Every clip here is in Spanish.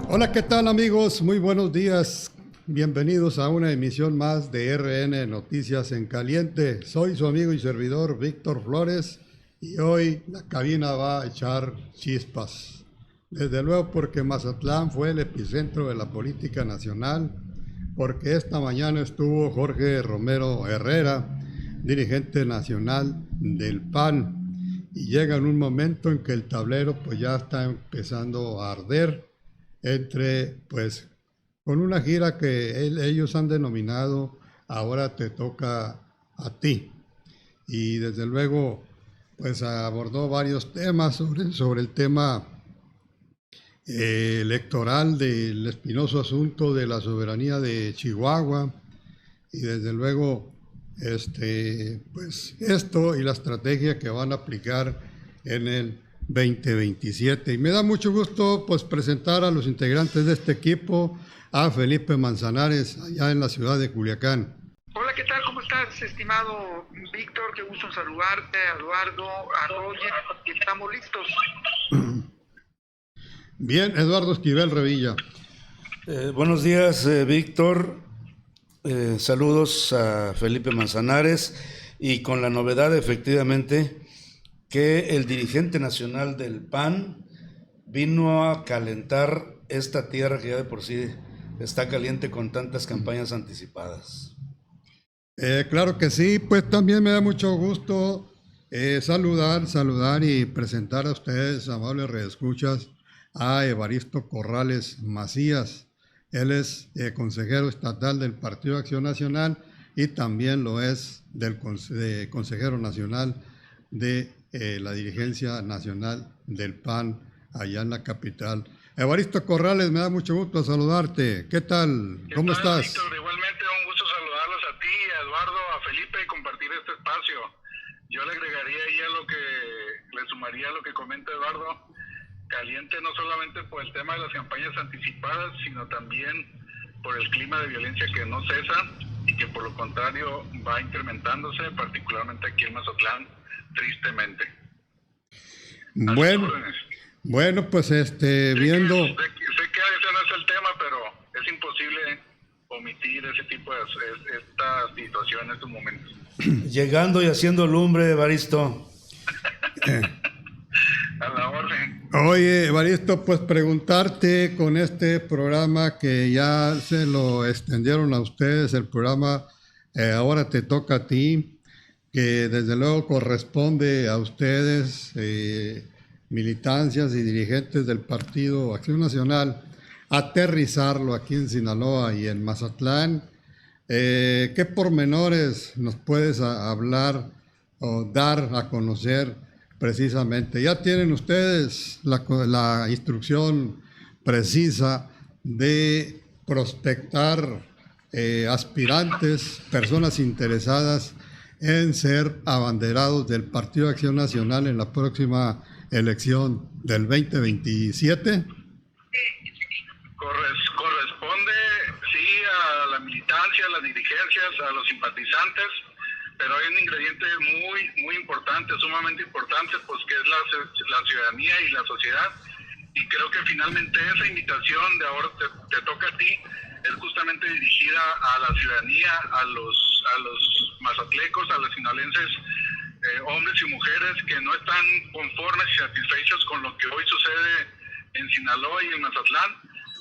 Hola, ¿qué tal amigos? Muy buenos días. Bienvenidos a una emisión más de RN Noticias en Caliente. Soy su amigo y servidor Víctor Flores y hoy la cabina va a echar chispas. Desde luego porque Mazatlán fue el epicentro de la política nacional, porque esta mañana estuvo Jorge Romero Herrera, dirigente nacional del PAN, y llega en un momento en que el tablero pues ya está empezando a arder pues con una gira que ellos han denominado Ahora te toca a ti. Y desde luego pues abordó varios temas sobre el tema electoral del espinoso asunto de la soberanía de Chihuahua, y desde luego pues esto y la estrategia que van a aplicar en el 2027. Y me da mucho gusto pues presentar a los integrantes de este equipo, a Felipe Manzanares, allá en la ciudad de Culiacán. Hola, ¿qué tal? ¿Cómo estás, estimado Víctor? Qué gusto en saludarte, a Eduardo, a Roger, estamos listos. Bien, Eduardo Esquivel Revilla. Buenos días, Víctor. Saludos a Felipe Manzanares, y con la novedad efectivamente que el dirigente nacional del PAN vino a calentar esta tierra que ya de por sí está caliente con tantas campañas anticipadas. Claro que sí, pues también me da mucho gusto saludar y presentar a ustedes, amables redescuchas, a Evaristo Corrales Macías. Él es consejero estatal del Partido Acción Nacional y también lo es del consejero nacional de la dirigencia nacional del PAN allá en la capital. Evaristo Corrales, me da mucho gusto saludarte. ¿Qué tal? ¿Cómo estás? Víctor, igualmente un gusto saludarlos a ti, a Eduardo, a Felipe y compartir este espacio. Yo le agregaría ahí le sumaría a lo que comenta Eduardo, caliente no solamente por el tema de las campañas anticipadas, sino también por el clima de violencia que no cesa y que por lo contrario va incrementándose, particularmente aquí en Mazatlán, tristemente. Bueno, pues viendo... Sé que ese no es el tema, pero es imposible omitir ese tipo de esta situación en estos momentos. Llegando y haciendo lumbre, Evaristo. A la orden. Oye, Evaristo, pues preguntarte con este programa que ya se lo extendieron a ustedes, el programa Ahora te toca a ti, que desde luego corresponde a ustedes, militancias y dirigentes del Partido Acción Nacional, aterrizarlo aquí en Sinaloa y en Mazatlán. ¿Qué pormenores nos puedes hablar o dar a conocer precisamente? Ya tienen ustedes la instrucción precisa de prospectar aspirantes, personas interesadas en ser abanderados del Partido Acción Nacional en la próxima elección del 2027. Corresponde, sí, a la militancia, a las dirigencias, a los simpatizantes, pero hay un ingrediente muy importante, sumamente importante, pues que es la ciudadanía y la sociedad. Y creo que finalmente esa invitación de Ahora te toca a ti es justamente dirigida a la ciudadanía, a los mazatlecos, a los sinalenses, hombres y mujeres que no están conformes y satisfechos con lo que hoy sucede en Sinaloa y en Mazatlán,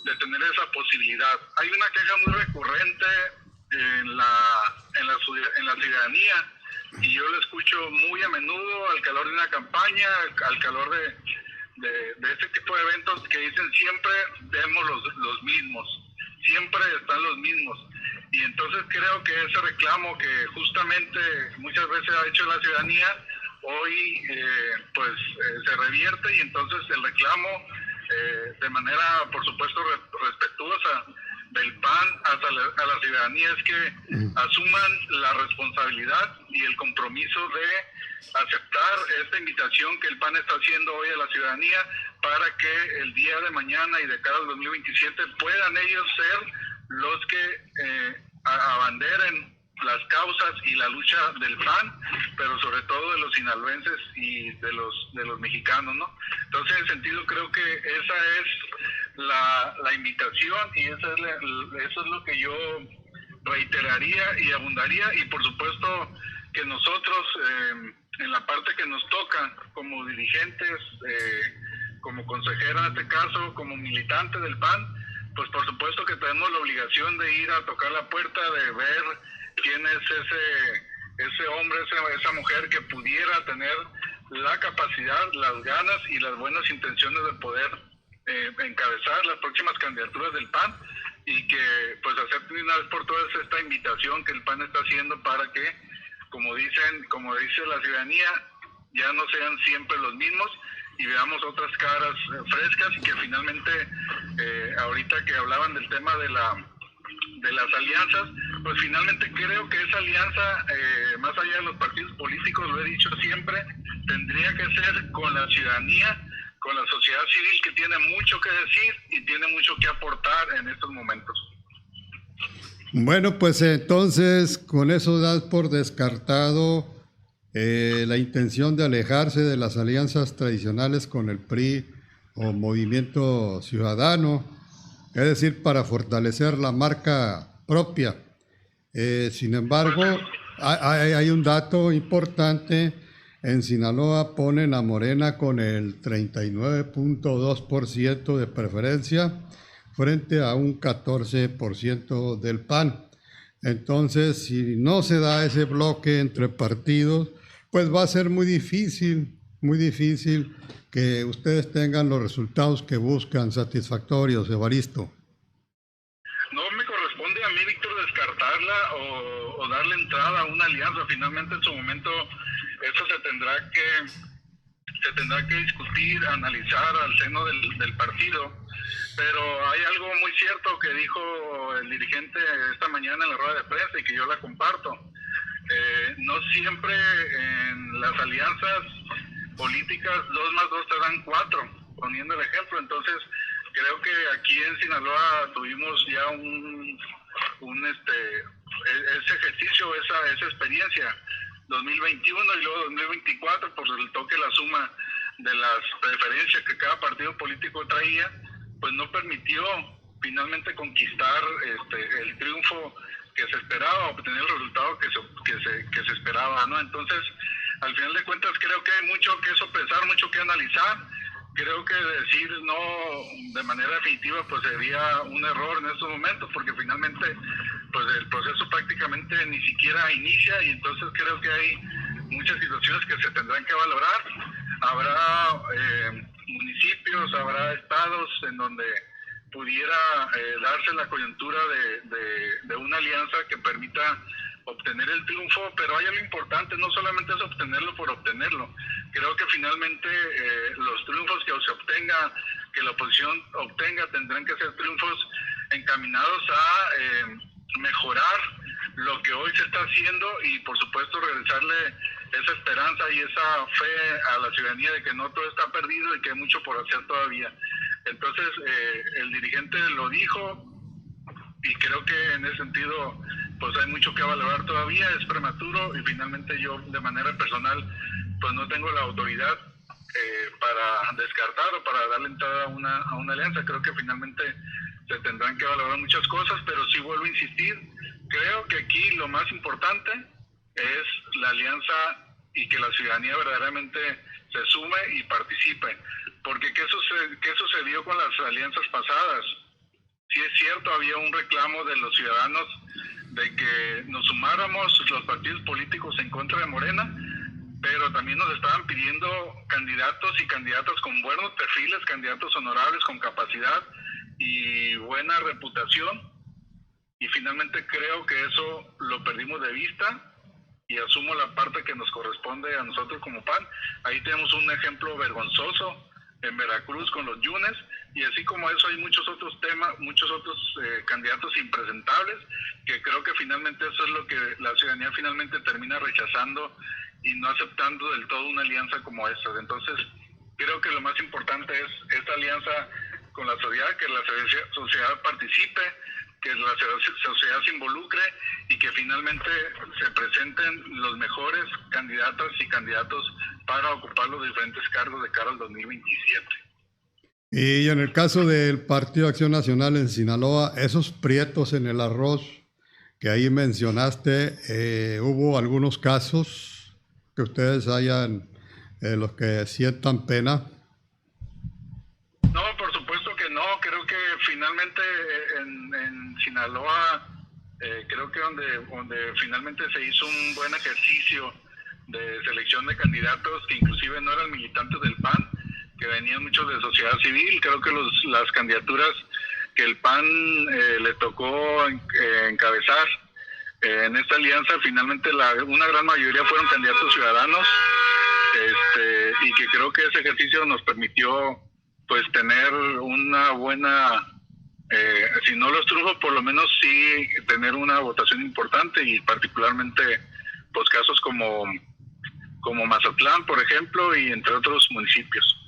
de tener esa posibilidad. Hay una queja muy recurrente en la ciudadanía, y yo lo escucho muy a menudo al calor de una campaña, al calor de este tipo de eventos, que dicen siempre vemos los mismos, siempre están los mismos. Y entonces creo que ese reclamo que justamente muchas veces ha hecho la ciudadanía, hoy se revierte, y entonces el reclamo de manera por supuesto respetuosa del PAN a la ciudadanía es que asuman la responsabilidad y el compromiso de aceptar esta invitación que el PAN está haciendo hoy a la ciudadanía, para que el día de mañana y de cara al 2027 puedan ellos ser los que abanderen las causas y la lucha del PAN, pero sobre todo de los sinaloenses y de los mexicanos, ¿no? Entonces, en ese sentido, creo que esa es la invitación, y eso es lo que yo reiteraría y abundaría, y por supuesto que nosotros, en la parte que nos toca como dirigentes, como consejero en este caso, como militante del PAN, pues por supuesto que tenemos la obligación de ir a tocar la puerta, de ver quién es ese hombre, esa mujer que pudiera tener la capacidad, las ganas y las buenas intenciones de poder encabezar las próximas candidaturas del PAN, y que pues hacer de una vez por todas esta invitación que el PAN está haciendo para que, como dice la ciudadanía, ya no sean siempre los mismos y veamos otras caras frescas, y que finalmente, ahorita que hablaban del tema de las alianzas, pues finalmente creo que esa alianza, más allá de los partidos políticos, lo he dicho siempre, tendría que ser con la ciudadanía, con la sociedad civil, que tiene mucho que decir y tiene mucho que aportar en estos momentos. Bueno, pues entonces con eso das por descartado la intención de alejarse de las alianzas tradicionales con el PRI o Movimiento Ciudadano, es decir, para fortalecer la marca propia. Sin embargo, hay un dato importante. En Sinaloa ponen a Morena con el 39.2% de preferencia frente a un 14% del PAN. Entonces, si no se da ese bloque entre partidos, pues va a ser muy difícil que ustedes tengan los resultados que buscan satisfactorios, Evaristo. No me corresponde a mí, Víctor, descartarla o darle entrada a una alianza. Finalmente, en su momento, eso se tendrá que discutir, analizar al seno del partido. Pero hay algo muy cierto que dijo el dirigente esta mañana en la rueda de prensa, y que yo la comparto. No siempre en las alianzas políticas 2 más 2 te dan 4, poniendo el ejemplo. Entonces, creo que aquí en Sinaloa tuvimos ya ese ejercicio, esa experiencia 2021 y luego 2024, pues resultó que la suma de las preferencias que cada partido político traía, pues no permitió finalmente conquistar el triunfo que se esperaba, obtener el resultado que se esperaba, ¿no? Entonces, al final de cuentas, creo que hay mucho que sopesar, mucho que analizar. Creo que decir no de manera definitiva pues sería un error en estos momentos, porque finalmente pues el proceso prácticamente ni siquiera inicia, y entonces creo que hay muchas situaciones que se tendrán que valorar. Habrá municipios, habrá estados en donde pudiera darse la coyuntura de una alianza que permita obtener el triunfo, pero hay algo importante, no solamente es obtenerlo por obtenerlo. Creo que finalmente los triunfos que se obtenga, que la oposición obtenga, tendrán que ser triunfos encaminados a mejorar lo que hoy se está haciendo, y por supuesto regresarle esa esperanza y esa fe a la ciudadanía de que no todo está perdido y que hay mucho por hacer todavía. Entonces, el dirigente lo dijo, y creo que en ese sentido pues hay mucho que valorar todavía, es prematuro, y finalmente yo de manera personal pues no tengo la autoridad para descartar o para darle entrada a una alianza. Creo que finalmente se tendrán que valorar muchas cosas, pero sí vuelvo a insistir, creo que aquí lo más importante es la alianza y que la ciudadanía verdaderamente se sume y participe, porque ¿qué sucedió con las alianzas pasadas? Sí es cierto, había un reclamo de los ciudadanos de que nos sumáramos los partidos políticos en contra de Morena, pero también nos estaban pidiendo candidatos y candidatas con buenos perfiles, candidatos honorables, con capacidad y buena reputación, y finalmente creo que eso lo perdimos de vista, y asumo la parte que nos corresponde a nosotros como PAN. Ahí tenemos un ejemplo vergonzoso en Veracruz con los Yunes, y así como eso hay muchos otros temas, muchos otros candidatos impresentables, que creo que finalmente eso es lo que la ciudadanía finalmente termina rechazando y no aceptando del todo una alianza como esta. Entonces, creo que lo más importante es esta alianza con la sociedad, que la sociedad participe, que la sociedad se involucre, y que finalmente se presenten los mejores candidatas y candidatos para ocupar los diferentes cargos de cara al 2027. Y en el caso del Partido Acción Nacional en Sinaloa, esos prietos en el arroz que ahí mencionaste, ¿hubo algunos casos que ustedes hayan, los que sientan pena? No, por supuesto que no. Creo que finalmente en Sinaloa, creo que donde finalmente se hizo un buen ejercicio de selección de candidatos que inclusive no eran militantes del PAN, que venían muchos de sociedad civil. Creo que las candidaturas que el PAN le tocó encabezar en esta alianza, finalmente una gran mayoría fueron candidatos ciudadanos, y que creo que ese ejercicio nos permitió pues tener una buena, si no los triunfos, por lo menos sí tener una votación importante, y particularmente pues casos como Mazatlán, por ejemplo, y entre otros municipios.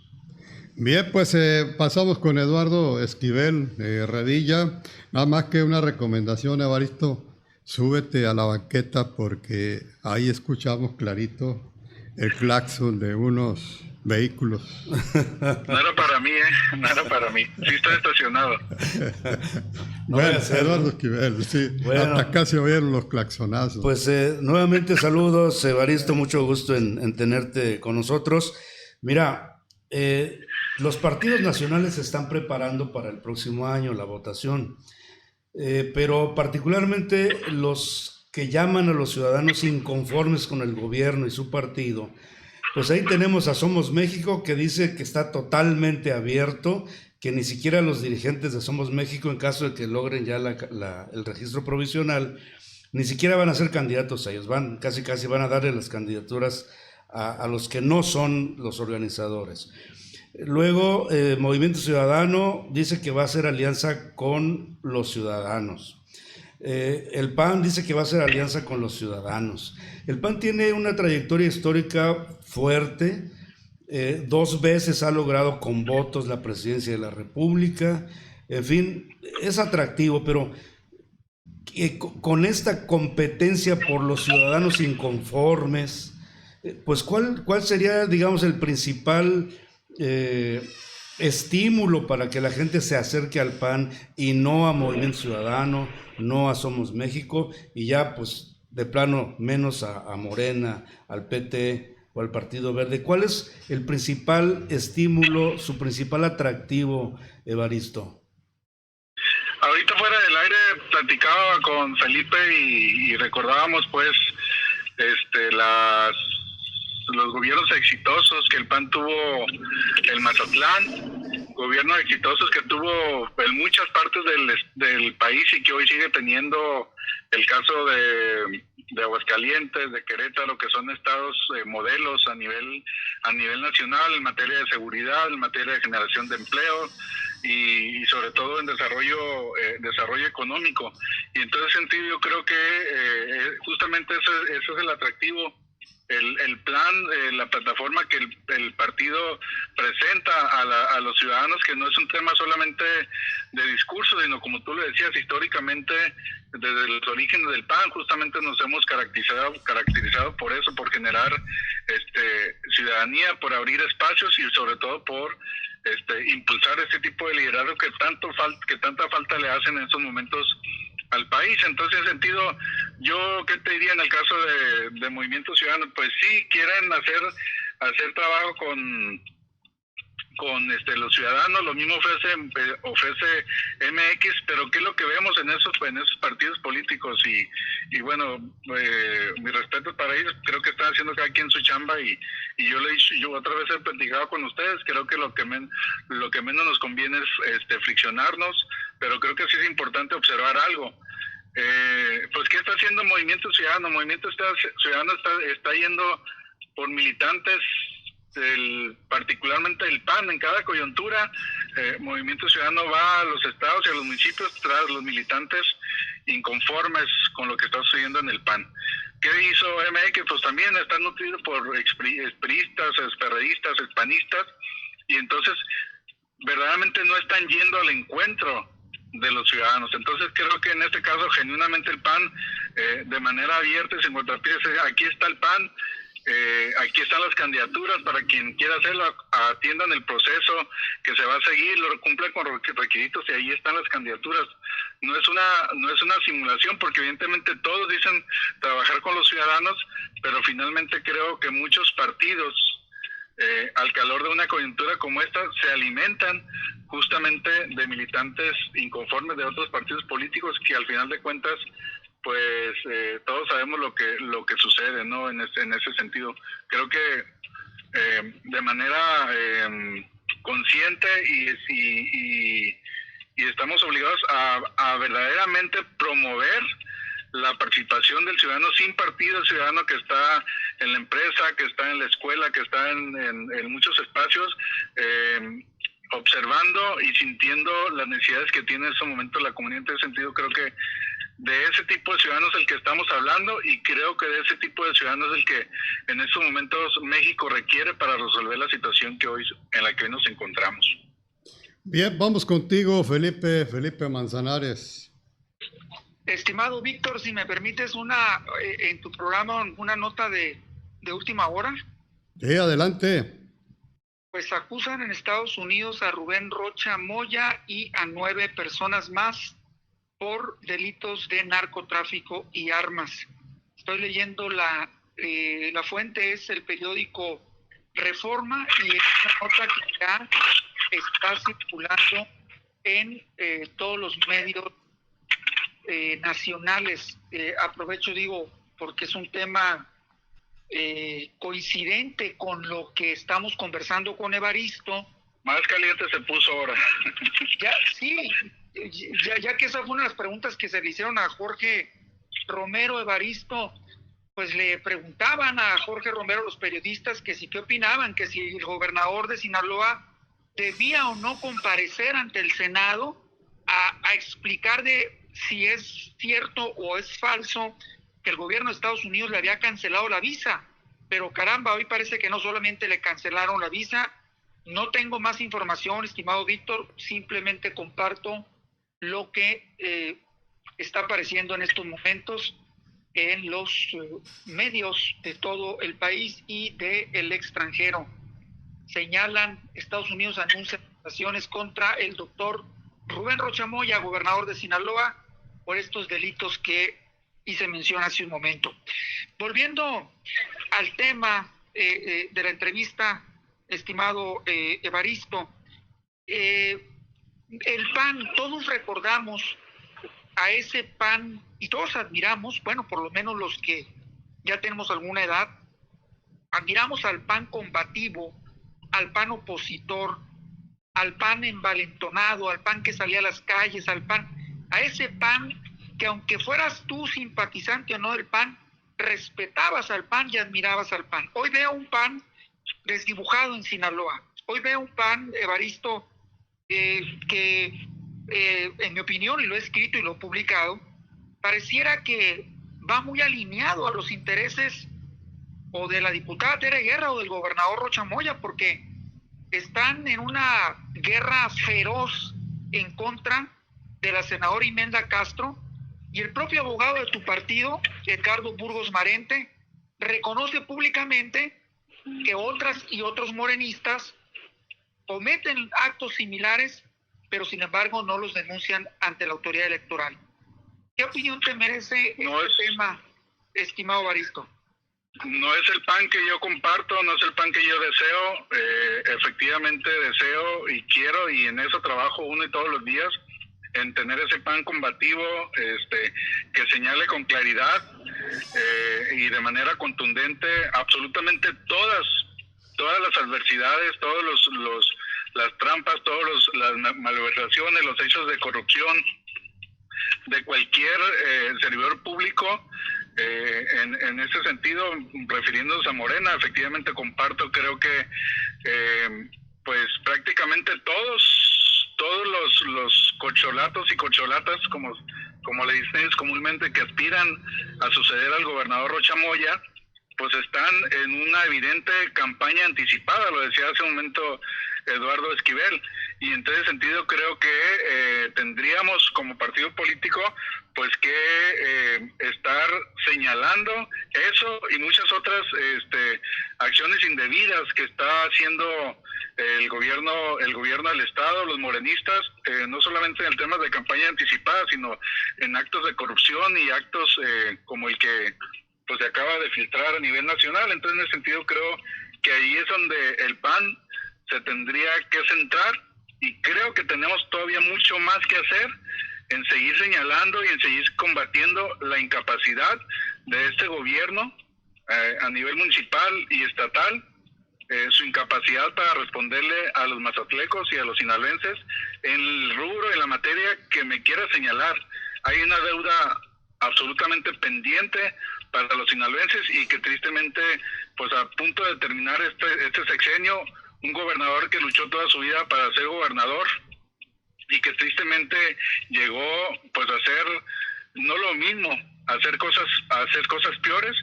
Bien, pues pasamos con Eduardo Esquivel Redilla. Nada más que una recomendación, Evaristo, súbete a la banqueta porque ahí escuchamos clarito el claxon de unos vehículos. No era para mí, no era para mí. Sí está estacionado. Bueno, Eduardo Esquivel, sí. Bueno, hasta casi oyeron los claxonazos. Pues nuevamente saludos, Evaristo, mucho gusto en tenerte con nosotros. Mira, los partidos nacionales se están preparando para el próximo año, la votación, pero particularmente los que llaman a los ciudadanos inconformes con el gobierno y su partido, pues ahí tenemos a Somos México, que dice que está totalmente abierto, que ni siquiera los dirigentes de Somos México, en caso de que logren ya el registro provisional, ni siquiera van a ser candidatos a ellos, casi van a darle las candidaturas a los que no son los organizadores. Luego, Movimiento Ciudadano dice que va a hacer alianza con los ciudadanos. El PAN dice que va a hacer alianza con los ciudadanos. El PAN tiene una trayectoria histórica fuerte. 2 veces ha logrado con votos la presidencia de la República. En fin, es atractivo, pero con esta competencia por los ciudadanos inconformes, pues ¿cuál sería, digamos, el principal estímulo para que la gente se acerque al PAN y no a Movimiento Ciudadano, no a Somos México, y ya pues de plano menos a Morena, al PT o al Partido Verde? ¿Cuál es el principal estímulo, su principal atractivo, Evaristo? Ahorita fuera del aire platicaba con Felipe y recordábamos pues los gobiernos exitosos que el PAN tuvo en Mazatlán, gobiernos exitosos que tuvo en muchas partes del país y que hoy sigue teniendo el caso de Aguascalientes, de Querétaro, que son estados modelos a nivel nacional en materia de seguridad, en materia de generación de empleo y sobre todo en desarrollo económico. Y en todo ese sentido yo creo que justamente eso es el atractivo. El plan, la plataforma que el partido presenta a los ciudadanos, que no es un tema solamente de discurso, sino como tú lo decías, históricamente desde los orígenes del PAN justamente nos hemos caracterizado por eso, por generar ciudadanía, por abrir espacios y sobre todo por impulsar este tipo de liderazgo que tanta falta le hacen en estos momentos al país. Entonces, en ese sentido, yo qué te diría en el caso de Movimiento Ciudadano, pues sí quieren hacer trabajo con los ciudadanos, lo mismo ofrece MX, pero qué es lo que vemos en esos partidos políticos y bueno, mi respeto para ellos, creo que están haciendo cada quien su chamba y yo le he dicho, yo otra vez he platicado con ustedes, creo que lo que menos nos conviene es friccionarnos, pero creo que sí es importante observar algo. Pues ¿qué está haciendo Movimiento Ciudadano? Movimiento Ciudadano está yendo por militantes particularmente el PAN. En cada coyuntura, Movimiento Ciudadano va a los estados y a los municipios tras los militantes inconformes con lo que está sucediendo en el PAN. ¿Qué hizo MX? Pues también está nutrido por expriistas, perredistas, panistas, y entonces verdaderamente no están yendo al encuentro de los ciudadanos. Entonces creo que en este caso genuinamente el PAN de manera abierta y sin contrapiés, aquí está el PAN, aquí están las candidaturas para quien quiera hacerlo, atiendan el proceso que se va a seguir, lo cumplan con requisitos y ahí están las candidaturas. No es una simulación, porque evidentemente todos dicen trabajar con los ciudadanos, pero finalmente creo que muchos partidos, al calor de una coyuntura como esta, se alimentan justamente de militantes inconformes de otros partidos políticos que al final de cuentas, pues todos sabemos lo que sucede, ¿no? En ese sentido, creo que de manera consciente y estamos obligados a verdaderamente promover la participación del ciudadano sin partido, el ciudadano que está en la empresa, que está en la escuela, que está en muchos espacios, observando y sintiendo las necesidades que tiene en ese momento la comunidad. En ese sentido, creo que de ese tipo de ciudadanos es el que estamos hablando, y creo que de ese tipo de ciudadanos es el que en estos momentos México requiere para resolver la situación en la que hoy nos encontramos. Bien, vamos contigo, Felipe Manzanares. Estimado Víctor, si me permites en tu programa una nota de última hora. Sí, adelante. Pues acusan en Estados Unidos a Rubén Rocha Moya y a 9 personas más por delitos de narcotráfico y armas. Estoy leyendo la fuente es el periódico Reforma, y es una nota que ya está circulando en todos los medios nacionales. Aprovecho, digo, porque es un tema coincidente con lo que estamos conversando con Evaristo. Más caliente se puso ahora. Ya, sí, ya que esa fue una de las preguntas que se le hicieron a Jorge Romero. Evaristo, pues le preguntaban a Jorge Romero los periodistas que si qué opinaban, que si el gobernador de Sinaloa debía o no comparecer ante el Senado a explicar de si es cierto o es falso que el gobierno de Estados Unidos le había cancelado la visa. Pero caramba, hoy parece que no solamente le cancelaron la visa. No tengo más información, estimado Víctor, simplemente comparto lo que está apareciendo en estos momentos en los medios de todo el país y del extranjero. Señalan, Estados Unidos anuncia sanciones contra el doctor Rubén Rocha Moya, gobernador de Sinaloa, por estos delitos que hice mención hace un momento. Volviendo al tema de la entrevista, estimado Evaristo, el PAN, todos recordamos a ese PAN y todos admiramos, bueno, por lo menos los que ya tenemos alguna edad, admiramos al PAN combativo, al PAN opositor, al PAN envalentonado, al PAN que salía a las calles, a ese PAN que aunque fueras tú simpatizante o no del PAN, respetabas al PAN y admirabas al PAN. Hoy veo un PAN desdibujado en Sinaloa. Hoy veo un PAN, Evaristo, que en mi opinión, y lo he escrito y lo he publicado, pareciera que va muy alineado a los intereses o de la diputada Tere Guerra o del gobernador Rocha Moya, porque están en una guerra feroz en contra de la senadora Imelda Castro, y el propio abogado de tu partido, Edgardo Burgos Marente, reconoce públicamente que otras y otros morenistas cometen actos similares, pero sin embargo no los denuncian ante la autoridad electoral. ¿Qué opinión te merece este tema, estimado Evaristo? No es el PAN que yo comparto, no es el PAN que yo deseo. Efectivamente deseo y quiero, y en eso trabajo uno y todos los días, en tener ese PAN combativo, que señale con claridad y de manera contundente absolutamente todas las adversidades, todos las trampas, las malversaciones, los hechos de corrupción de cualquier servidor público. En ese sentido, refiriéndose a Morena, efectivamente comparto, creo que pues prácticamente todos los corcholatos y corcholatas, como le dicen comúnmente, que aspiran a suceder al gobernador Rocha Moya, pues están en una evidente campaña anticipada, lo decía hace un momento Eduardo Esquivel, y en ese sentido creo que tendríamos como partido político pues que estar señalando eso y muchas otras acciones indebidas que está haciendo el gobierno del estado, los morenistas, no solamente en el tema de campaña anticipada, sino en actos de corrupción y actos como el que pues se acaba de filtrar a nivel nacional. Entonces, en ese sentido, creo que ahí es donde el PAN se tendría que centrar, y creo que tenemos todavía mucho más que hacer en seguir señalando y en seguir combatiendo la incapacidad de este gobierno a nivel municipal y estatal, su incapacidad para responderle a los mazatlecos y a los sinaloenses en el rubro, en la materia que me quiera señalar. Hay una deuda absolutamente pendiente para los sinaloenses, y que tristemente, pues a punto de terminar este sexenio, un gobernador que luchó toda su vida para ser gobernador y que tristemente llegó pues a hacer no lo mismo, a hacer cosas peores.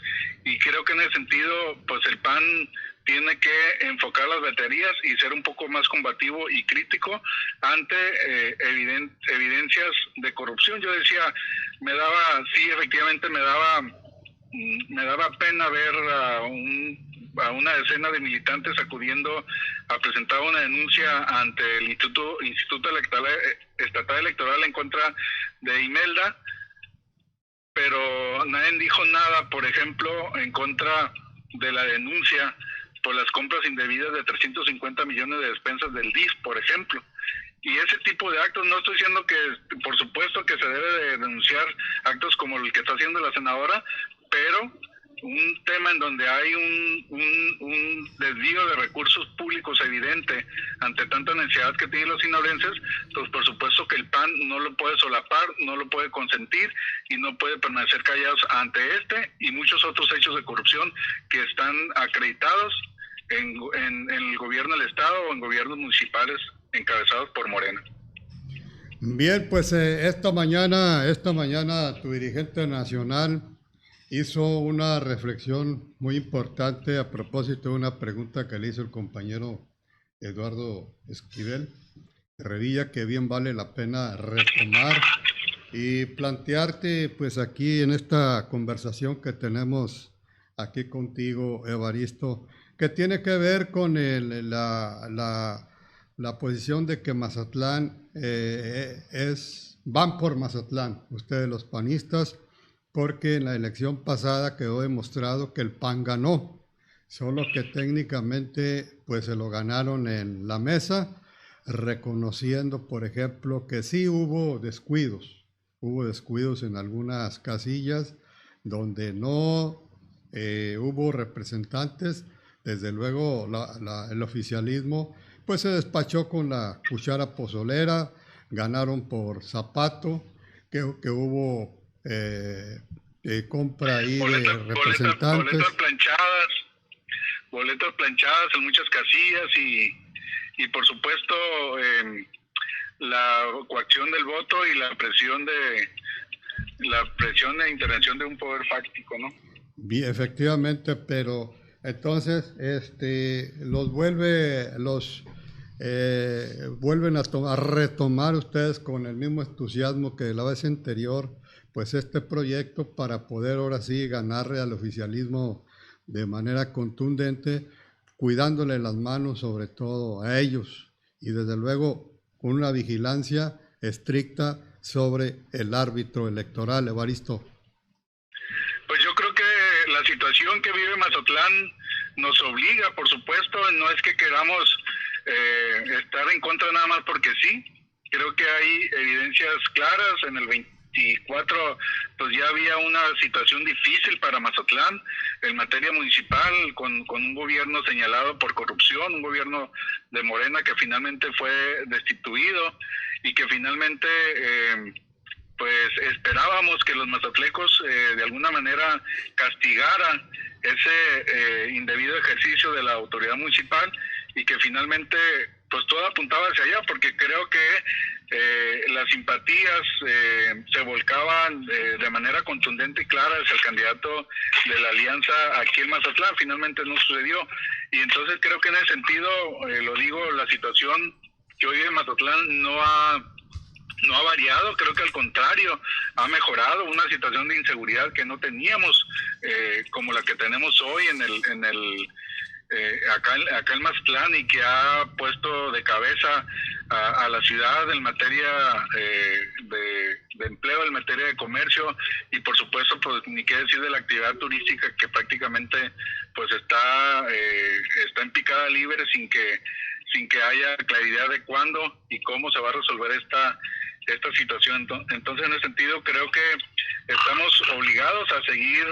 Y creo que en ese sentido pues el PAN tiene que enfocar las baterías y ser un poco más combativo y crítico ante evidencias de corrupción. Yo decía, efectivamente me daba pena ver a una decena de militantes acudiendo a presentar una denuncia ante el Instituto Estatal Electoral en contra de Imelda, pero nadie dijo nada, por ejemplo, en contra de la denuncia por las compras indebidas de 350 millones de despensas del DIF, por ejemplo. Y ese tipo de actos, no estoy diciendo que, por supuesto, que se debe de denunciar actos como el que está haciendo la senadora, pero un tema en donde hay un desvío de recursos públicos evidente ante tanta necesidad que tienen los sinaloenses, pues por supuesto que el PAN no lo puede solapar, no lo puede consentir y no puede permanecer callados ante este y muchos otros hechos de corrupción que están acreditados en el gobierno del estado o en gobiernos municipales encabezados por Morena. Bien, pues esta mañana tu dirigente nacional hizo una reflexión muy importante a propósito de una pregunta que le hizo el compañero Eduardo Esquivel Revilla, que bien vale la pena retomar y plantearte pues aquí en esta conversación que tenemos aquí contigo, Evaristo, que tiene que ver con la posición de que Mazatlán van por Mazatlán, ustedes los panistas, porque en la elección pasada quedó demostrado que el PAN ganó, solo que técnicamente pues se lo ganaron en la mesa, reconociendo, por ejemplo, que sí hubo descuidos en algunas casillas donde no hubo representantes. Desde luego el oficialismo pues se despachó con la cuchara pozolera, ganaron por zapato, que hubo compra ahí de representantes. Boletas planchadas en muchas casillas y por supuesto la coacción del voto y la presión de intervención de un poder fáctico, ¿no? Bien, efectivamente, pero entonces vuelven a retomar ustedes con el mismo entusiasmo que la vez anterior, pues este proyecto para poder ahora sí ganarle al oficialismo de manera contundente, cuidándole las manos sobre todo a ellos y desde luego con una vigilancia estricta sobre el árbitro electoral. Evaristo. Pues yo creo que la situación que vive Mazatlán nos obliga, por supuesto, no es que queramos estar en contra nada más porque sí. Creo que hay evidencias claras. En el 24 pues ya había una situación difícil para Mazatlán en materia municipal, con un gobierno señalado por corrupción, un gobierno de Morena que finalmente fue destituido y que finalmente pues esperábamos que los mazatlecos de alguna manera castigaran ese indebido ejercicio de la autoridad municipal y que finalmente pues todo apuntaba hacia allá, porque creo que las simpatías se volcaban de manera contundente y clara hacia el candidato de la alianza aquí en Mazatlán. Finalmente no sucedió y entonces creo que en ese sentido, lo digo, la situación que hoy en Mazatlán no ha variado. Creo que al contrario ha mejorado, una situación de inseguridad que no teníamos como la que tenemos hoy en acá en Mazatlán, y que ha puesto de cabeza a la ciudad en materia de empleo, en materia de comercio, y por supuesto pues ni qué decir de la actividad turística, que prácticamente pues está en picada libre sin que haya claridad de cuándo y cómo se va a resolver esta situación. Entonces, en ese sentido, creo que estamos obligados a seguir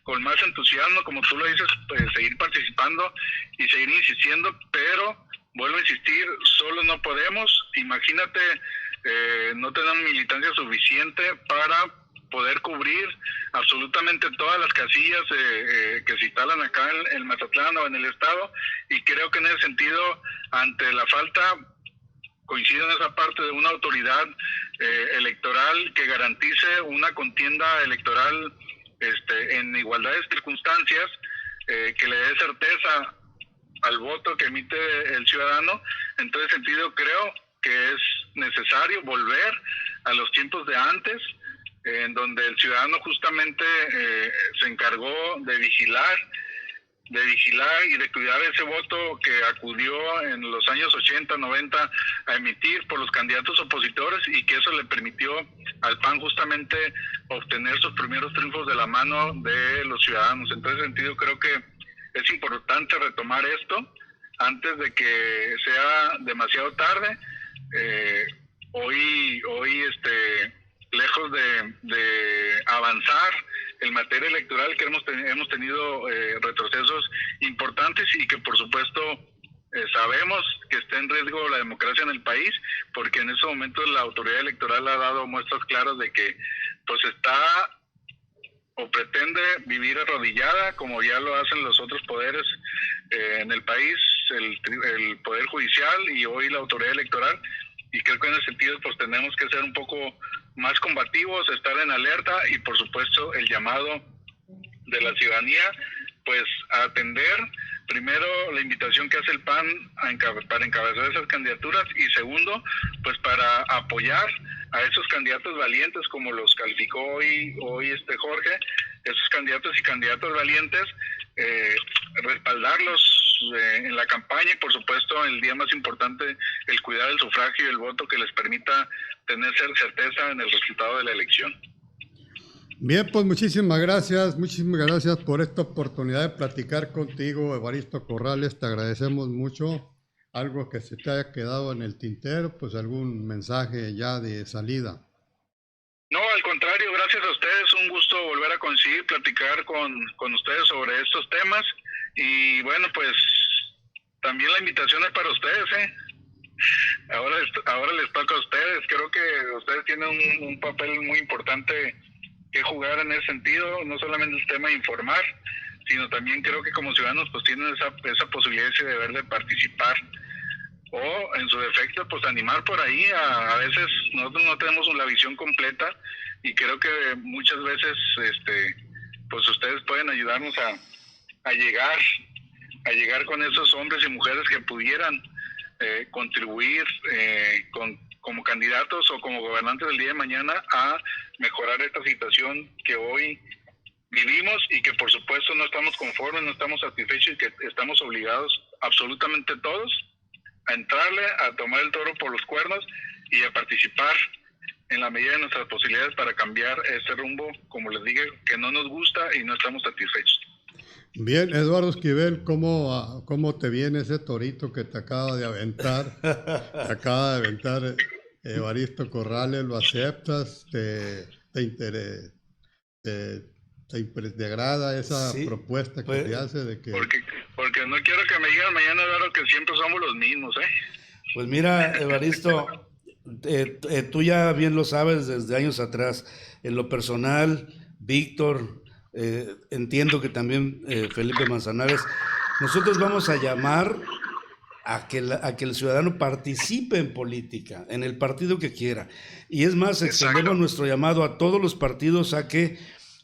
con más entusiasmo, como tú lo dices, seguir participando y seguir insistiendo, pero vuelvo a insistir, solo no podemos. Imagínate, no tenemos militancia suficiente para poder cubrir absolutamente todas las casillas que se instalan acá en Mazatlán o en el estado, y creo que en ese sentido, ante la falta, coincido en esa parte, de una autoridad electoral que garantice una contienda electoral en igualdad de circunstancias, que le dé certeza al voto que emite el ciudadano. En todo ese sentido, creo que es necesario volver a los tiempos de antes, en donde el ciudadano justamente se encargó de vigilar y de cuidar ese voto que acudió en los años 80, 90 a emitir por los candidatos opositores, y que eso le permitió al PAN justamente obtener sus primeros triunfos de la mano de los ciudadanos. En ese sentido, creo que es importante retomar esto antes de que sea demasiado tarde. Hoy lejos de avanzar en materia electoral, que hemos tenido retrocesos importantes, y que por supuesto sabemos que está en riesgo la democracia en el país, porque en ese momento la autoridad electoral ha dado muestras claras de que pues está o pretende vivir arrodillada, como ya lo hacen los otros poderes en el país, el Poder Judicial y hoy la autoridad electoral. Y creo que en ese sentido pues tenemos que ser un poco más combativos, estar en alerta, y por supuesto el llamado de la ciudadanía pues a atender primero la invitación que hace el PAN para encabezar esas candidaturas, y segundo pues para apoyar a esos candidatos valientes, como los calificó hoy Jorge, esos candidatos y candidatas valientes, respaldarlos en la campaña, y por supuesto en el día más importante, el cuidar el sufragio y el voto que les permita tener certeza en el resultado de la elección. Bien, pues muchísimas gracias por esta oportunidad de platicar contigo, Evaristo Corrales. Te agradecemos mucho. Algo que se te haya quedado en el tintero, pues algún mensaje ya de salida. No, al contrario, gracias a ustedes, un gusto volver a coincidir, platicar con ustedes sobre estos temas, y bueno, pues también la invitación es para ustedes, Ahora les toca a ustedes. Creo que ustedes tienen un papel muy importante que jugar en ese sentido, no solamente el tema de informar, sino también creo que como ciudadanos pues tienen esa posibilidad, ese deber de participar, o en su defecto pues animar por ahí. A veces nosotros no tenemos la visión completa, y creo que muchas veces pues ustedes pueden ayudarnos a llegar con esos hombres y mujeres que pudieran contribuir como candidatos o como gobernantes del día de mañana a mejorar esta situación que hoy vivimos, y que por supuesto no estamos conformes, no estamos satisfechos, y que estamos obligados absolutamente todos a entrarle, a tomar el toro por los cuernos y a participar en la medida de nuestras posibilidades para cambiar este rumbo, como les dije, que no nos gusta y no estamos satisfechos. Bien, Eduardo Esquivel, ¿cómo te viene ese torito que te acaba de aventar? Evaristo Corrales, ¿lo aceptas? ¿Te agrada esa propuesta que te hace de que...? Porque no quiero que me digan mañana, Eduardo, que siempre somos los mismos, Pues mira, Evaristo, tú ya bien lo sabes desde años atrás. En lo personal, Víctor, entiendo que también Felipe Manzanares, nosotros vamos a llamar a que el ciudadano participe en política, en el partido que quiera. Y es más, extendemos nuestro llamado a todos los partidos a que,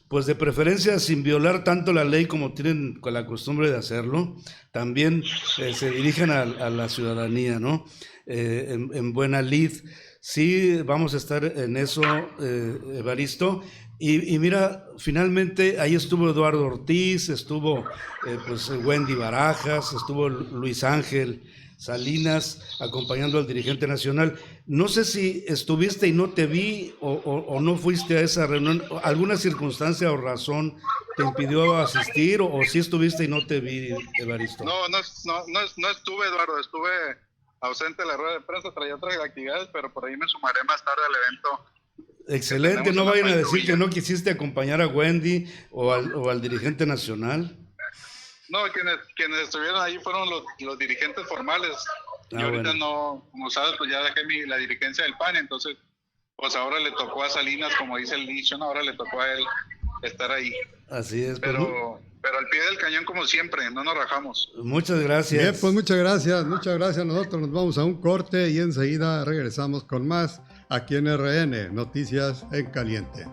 pues de preferencia sin violar tanto la ley como tienen con la costumbre de hacerlo, también se dirijan a la ciudadanía, ¿no? En buena lid, Sí, vamos a estar en eso, Evaristo. Y mira, finalmente ahí estuvo Eduardo Ortiz, estuvo pues Wendy Barajas, estuvo Luis Ángel Salinas acompañando al dirigente nacional. No sé si estuviste y no te vi o no fuiste a esa reunión. ¿Alguna circunstancia o razón te impidió asistir o sí estuviste y no te vi, Evaristo? No estuve, Eduardo, estuve ausente de la rueda de prensa, traía otras actividades, pero por ahí me sumaré más tarde al evento. Excelente, no vayan a decir que no quisiste acompañar a Wendy o al dirigente nacional. No, quienes estuvieron ahí fueron los dirigentes formales. Y ahorita bueno. no, como sabes, pues ya dejé la dirigencia del PAN, entonces pues ahora le tocó a Salinas, como dice el dicho, ¿no? Ahora le tocó a él estar ahí. Así es. Pero al pie del cañón como siempre, no nos rajamos. Muchas gracias. Bien, pues muchas gracias. Nosotros nos vamos a un corte y enseguida regresamos con más aquí en RN, Noticias en Caliente.